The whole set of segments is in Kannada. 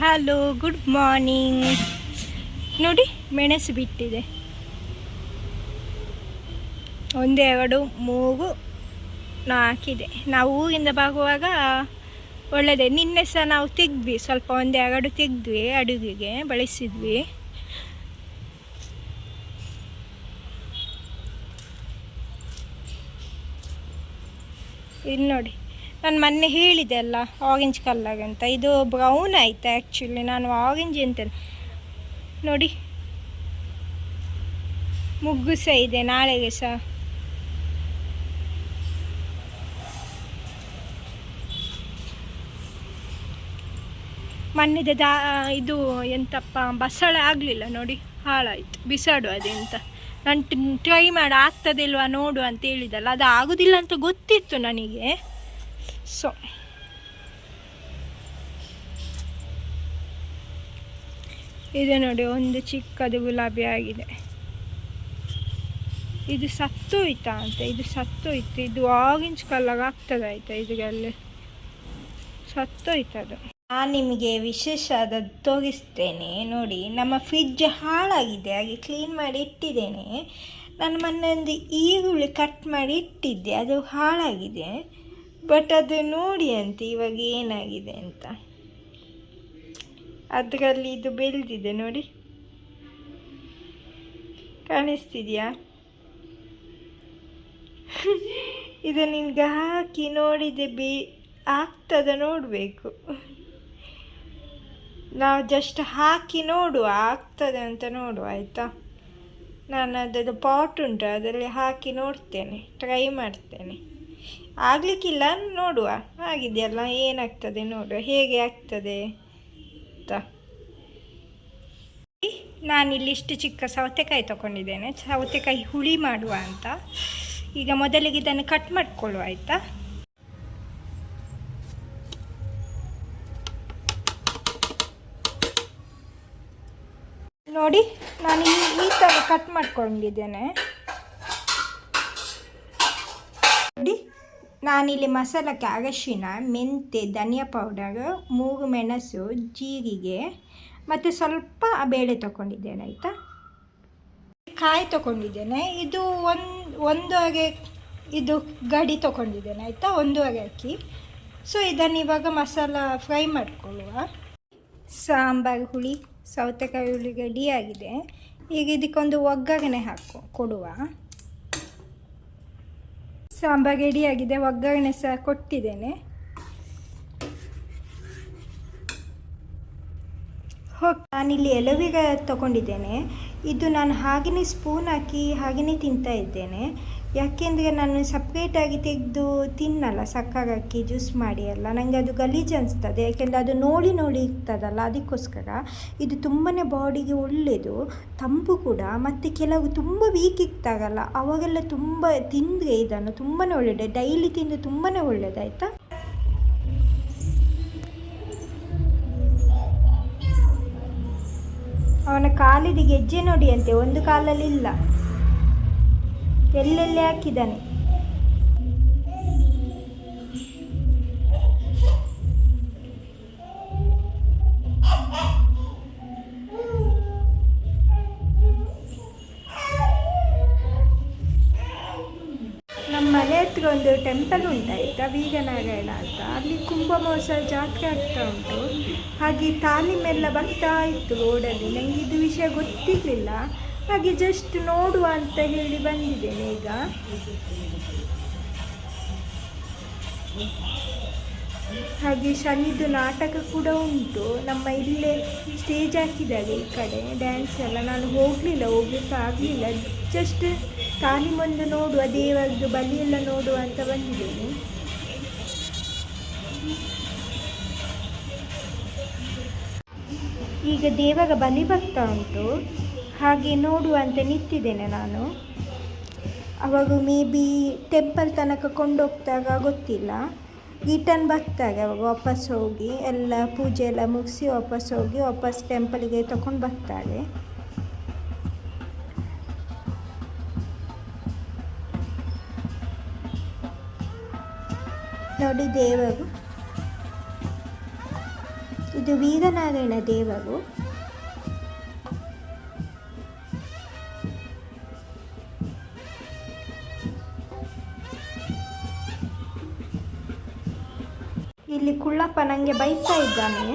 Hello, good morning. ನೋಡಿ, ಮೆಣಸು ಬಿಟ್ಟಿದೆ. 1 2 3 4 ನಾವು ಊರಿಂದ ಬಾಗುವಾಗ ಒಳ್ಳೆಯದೇ. ನಿನ್ನೆ ಸಹ ನಾವು ತೆಗೆದ್ವಿ, ಸ್ವಲ್ಪ 1 2 ತೆಗೆದ್ವಿ, ಅಡುಗೆಗೆ ಬಳಸಿದ್ವಿ. ಇಲ್ಲಿ ನೋಡಿ, ನಾನು ಮೊನ್ನೆ ಹೇಳಿದೆ ಅಲ್ಲ ಆರೆಂಜ್ ಕಲರ್ ಅಂತ, ಇದು ಬ್ರೌನ್ ಆಯಿತಾ. ಆ್ಯಕ್ಚುಲಿ ನಾನು ಆರೆಂಜ್ ಅಂತ ನೋಡಿ, ಮುಗ್ಗು ಸಹ ಇದೆ ನಾಳೆಗೆ ಸಹ. ಮೊನ್ನೆದ ಇದು ಎಂತಪ್ಪ ಬಸಳೆ ಆಗಲಿಲ್ಲ ನೋಡಿ, ಹಾಳಾಯಿತು. ಬಿಸಾಡು ಅದೆಂತ. ನಾನು ಟ್ರೈ ಮಾಡಿ ಆಗ್ತದಿಲ್ವಾ ನೋಡು ಅಂತ ಹೇಳಿದಲ್ಲ, ಅದು ಆಗೋದಿಲ್ಲ ಅಂತ ಗೊತ್ತಿತ್ತು ನನಗೆ. ಸೊ ಇದು ನೋಡಿ, ಒಂದು ಚಿಕ್ಕದು ಗುಲಾಬಿ ಆಗಿದೆ. ಇದು ಸತ್ತೋಯ್ತಾ ಅಂತ, ಇದು ಸತ್ತೋಯ್ತು. ಇದು ಆರೆಂಜ್ ಕಲರ್ ಆಗ್ತದಾಯ್ತಾ, ಇದರಲ್ಲಿ ಸತ್ತೋಯ್ತದು. ನಾನು ನಿಮಗೆ ವಿಶೇಷ ತೋರಿಸ್ತೇನೆ ನೋಡಿ. ನಮ್ಮ ಫ್ರಿಡ್ಜ್ ಹಾಳಾಗಿದೆ, ಹಾಗೆ ಕ್ಲೀನ್ ಮಾಡಿ ಇಟ್ಟಿದ್ದೇನೆ. ನಾನು ಮೊನ್ನೆ ಒಂದು ಈರುಳ್ಳಿ ಕಟ್ ಮಾಡಿ ಇಟ್ಟಿದ್ದೆ, ಅದು ಹಾಳಾಗಿದೆ. ಬಟ್ ಅದು ನೋಡಿ ಅಂತ ಇವಾಗ ಏನಾಗಿದೆ ಅಂತ. ಅದರಲ್ಲಿ ಇದು ಬೆಳೆದಿದೆ ನೋಡಿ, ಕಾಣಿಸ್ತಿದೆಯಾ? ಇದು ನಿನ್ಗೆ ಹಾಕಿ ನೋಡಿದೆ ಆಗ್ತದ ನೋಡಬೇಕು. ನಾವು ಜಸ್ಟ್ ಹಾಕಿ ನೋಡುವ, ಆಗ್ತದೆ ಅಂತ ನೋಡುವ ಆಯಿತಾ. ನಾನು ಅದದು ಪಾಟ್ ಉಂಟು, ಅದರಲ್ಲಿ ಹಾಕಿ ನೋಡ್ತೇನೆ, ಟ್ರೈ ಮಾಡ್ತೇನೆ. ಆಗಲಿಕ್ಕಿಲ್ಲ, ನೋಡುವ. ಆಗಿದೆಯಲ್ಲ, ಏನಾಗ್ತದೆ ನೋಡುವ, ಹೇಗೆ ಆಗ್ತದೆ ಅಂತ. ನಾನಿಲ್ಲಿ ಇಷ್ಟು ಚಿಕ್ಕ ಸೌತೆಕಾಯಿ ತೊಗೊಂಡಿದ್ದೇನೆ, ಸೌತೆಕಾಯಿ ಹುಳಿ ಮಾಡುವ ಅಂತ. ಈಗ ಮೊದಲಿಗೆ ಇದನ್ನು ಕಟ್ ಮಾಡಿಕೊಳ್ಳುವ ಆಯಿತಾ. ನೋಡಿ, ನಾನು ಈ ಥರ ಕಟ್ ಮಾಡ್ಕೊಂಡಿದ್ದೇನೆ ನೋಡಿ. ನಾನಿಲ್ಲಿ ಮಸಾಲಕ್ಕೆ ಅರಶಿನ, ಮೆಂತೆ, ಧನಿಯಾ ಪೌಡರ್, 3 ಮೆಣಸು, ಜೀರಿಗೆ ಮತ್ತು ಸ್ವಲ್ಪ ಬೇಳೆ ತೊಗೊಂಡಿದ್ದೇನೆ ಆಯಿತಾ. ಕಾಯಿ ತೊಗೊಂಡಿದ್ದೇನೆ. ಇದು ಒಂದೂವರೆ ಇದು ಗಡಿ ತೊಗೊಂಡಿದ್ದೇನೆ ಆಯಿತಾ, 1.5 ಅಕ್ಕಿ. ಸೊ ಇದನ್ನು ಇವಾಗ ಮಸಾಲ ಫ್ರೈ ಮಾಡಿಕೊಳ್ಳುವ. ಸಾಂಬಾರು ಹುಳಿ, ಸೌತೆಕಾಯಿ ಹುಳಿ ರೆಡಿಯಾಗಿದೆ. ಈಗ ಇದಕ್ಕೊಂದು ಒಗ್ಗರಣೆ ಕೊಡುವ. ಸಾಂಬಾರು ರೆಡಿಯಾಗಿದೆ, ಒಗ್ಗರಣೆ ಸಹ ಕೊಟ್ಟಿದ್ದೇನೆ. ನಾನಿಲ್ಲಿ ಎಲೋವಿರ ತೊಗೊಂಡಿದ್ದೇನೆ. ಇದು ನಾನು ಹಾಗೆಯೇ ಸ್ಪೂನ್ ಹಾಕಿ ಹಾಗೆಯೇ ತಿಂತಾ ಇದ್ದೇನೆ. ಯಾಕೆಂದರೆ ನಾನು ಸಪ್ರೇಟಾಗಿ ತೆಗೆದು ತಿನ್ನಲ್ಲ, ಸಕ್ಕರೆ ಹಾಕಿ ಜ್ಯೂಸ್ ಮಾಡಿ ಎಲ್ಲ. ನನಗೆ ಅದು ಗಲೀಜು ಅನಿಸ್ತದೆ, ಯಾಕೆಂದರೆ ಅದು ನೋಡಿ ಇರ್ತದಲ್ಲ, ಅದಕ್ಕೋಸ್ಕರ. ಇದು ತುಂಬಾ ಬಾಡಿಗೆ ಒಳ್ಳೆಯದು, ತಂಪು ಕೂಡ. ಮತ್ತು ಕೆಲವು ತುಂಬ ವೀಕ್ ಇರ್ತಾರಲ್ಲ, ಅವಾಗೆಲ್ಲ ತುಂಬ ತಿಂದರೆ ಇದನ್ನು ತುಂಬಾ ಒಳ್ಳೆಯದು. ಡೈಲಿ ತಿಂದು ತುಂಬಾ ಒಳ್ಳೆಯದಾಯ್ತಾ. ಅವನ ಕಾಲಿದ ಗೆಜ್ಜೆ ನೋಡಿ ಅಂತೆ, ಒಂದು ಕಾಲಲ್ಲಿ ಇಲ್ಲ, ಎಲ್ಲೆಲ್ಲಿ ಹಾಕಿದ್ದಾನೆ. ನಮ್ಮ ಮನೆ ಹತ್ರ ಒಂದು ಟೆಂಪಲ್ ಉಂಟಾಯ್ತಾ, ವೀರನಾರಾಯಣ ಅಂತ. ಅಲ್ಲಿ ಕುಂಭಮಹೋತ್ಸವ ಜಾತ್ರೆ ಆಗ್ತಾ ಉಂಟು. ಹಾಗೆ ತಾಲೀಮೆಲ್ಲ ಬರ್ತಾ ಇತ್ತು ರೋಡಲ್ಲಿ. ನನಗೆ ಇದು ವಿಷಯ ಗೊತ್ತಿರಲಿಲ್ಲ, ಹಾಗೆ ಜಸ್ಟ್ ನೋಡುವ ಅಂತ ಹೇಳಿ ಬಂದಿದ್ದೇನೆ ಈಗ. ಹಾಗೆ ಶನಿದು ನಾಟಕ ಕೂಡ ಉಂಟು. ನಮ್ಮ ಇಲ್ಲೇ ಸ್ಟೇಜ್ ಹಾಕಿದ್ದಾರೆ ಈ ಕಡೆ, ಡ್ಯಾನ್ಸ್ ಎಲ್ಲ. ನಾನು ಹೋಗ್ಲಿಕ್ಕೆ ಆಗಲಿಲ್ಲ. ಜಸ್ಟ್ ತಾಲೀಮೊಂದು ನೋಡುವ, ದೇವರದ್ದು ಬಲಿಯೆಲ್ಲ ನೋಡುವ ಅಂತ ಬಂದಿದ್ದೇನೆ. ಈಗ ದೇವರ ಬಲಿ ಬರ್ತಾ ಉಂಟು, ಹಾಗೆ ನೋಡುವ ಅಂತ ನಿಂತಿದ್ದೇನೆ ನಾನು. ಅವಾಗ ಮೇ ಬಿ ಟೆಂಪಲ್ ತನಕ ಕೊಂಡೋಗ್ತಾಗ ಗೊತ್ತಿಲ್ಲ, ರಿಟರ್ನ್ ಬರ್ತಾರೆ ಅವಾಗ. ವಾಪಸ್ ಹೋಗಿ ಎಲ್ಲ ಪೂಜೆ ಎಲ್ಲ ಮುಗಿಸಿ ವಾಪಸ್ ಟೆಂಪಲಿಗೆ ತಗೊಂಡು ಬರ್ತಾರೆ. ನೋಡಿ ದೇವರು ಇದು ವೀರನಾರಾಯಣ ದೇವರು. ಇಲ್ಲಿ ಕುಳ್ಳಪ್ಪ ನನಗೆ ಬೈತಾ ಇದ್ದಾನೆ.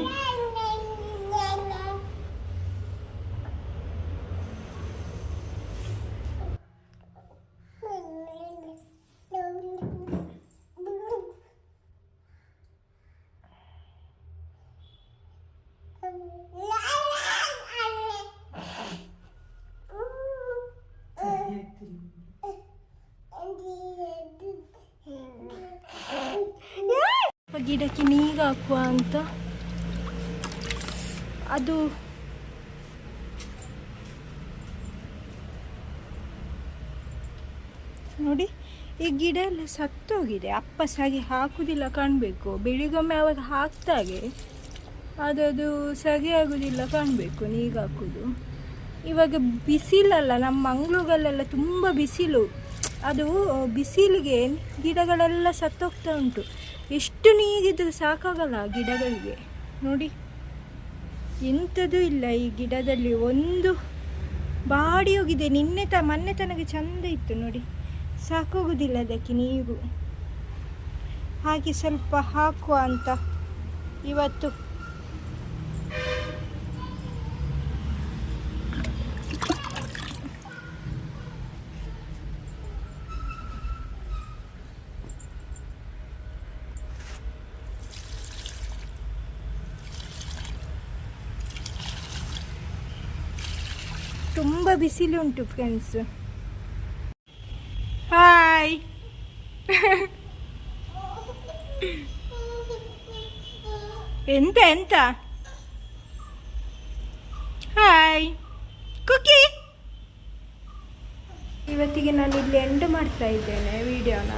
ಗಿಡಕ್ಕೆ ನೀರು ಹಾಕುವ ಅಂತ ಅದು ನೋಡಿ, ಈ ಗಿಡ ಎಲ್ಲ ಸತ್ತೋಗಿದೆ. ಅಪ್ಪ ಸರಿ ಹಾಕುವುದಿಲ್ಲ ಕಾಣಬೇಕು. ಬೆಳಿಗೊಮ್ಮೆ ಅವಾಗ ಹಾಕ್ತಾಗೆ ಅದು ಸರಿ ಆಗೋದಿಲ್ಲ ಕಾಣಬೇಕು ನೀರು ಹಾಕೋದು. ಇವಾಗ ಬಿಸಿಲಲ್ಲ, ನಮ್ಮ ಮಂಗಳೂರಲ್ಲೆಲ್ಲ ತುಂಬ ಬಿಸಿಲು. ಅದು ಬಿಸಿಲಿಗೆ ಗಿಡಗಳೆಲ್ಲ ಸತ್ತೋಗ್ತಾ ಉಂಟು. ಎಷ್ಟು ನೀರಿದ್ರೂ ಸಾಕಾಗಲ್ಲ ಗಿಡಗಳಿಗೆ. ನೋಡಿ, ಎಂಥದೂ ಇಲ್ಲ ಈ ಗಿಡದಲ್ಲಿ. ಒಂದು ಬಾಡಿ ಹೋಗಿದೆ. ಮೊನ್ನೆ ತನಕ ಚೆಂದ ಇತ್ತು ನೋಡಿ. ಸಾಕಾಗೋದಿಲ್ಲ ಅದಕ್ಕೆ ನೀರು. ಹಾಗೆ ಸ್ವಲ್ಪ ಹಾಕುವ ಅಂತ ಇವತ್ತು. ತುಂಬ ಬಿಸಿಲುಂಟು ಫ್ರೆಂಡ್ಸ್. ಹಾಯ್. ಎಂತ ಹಾಯ್ ಕುಕ್ಕಿ. ಇವತ್ತಿಗೆ ನಾನು ಇಲ್ಲಿ ಎಂಡ್ ಮಾಡ್ತಾ ಇದ್ದೇನೆ ವಿಡಿಯೋನ.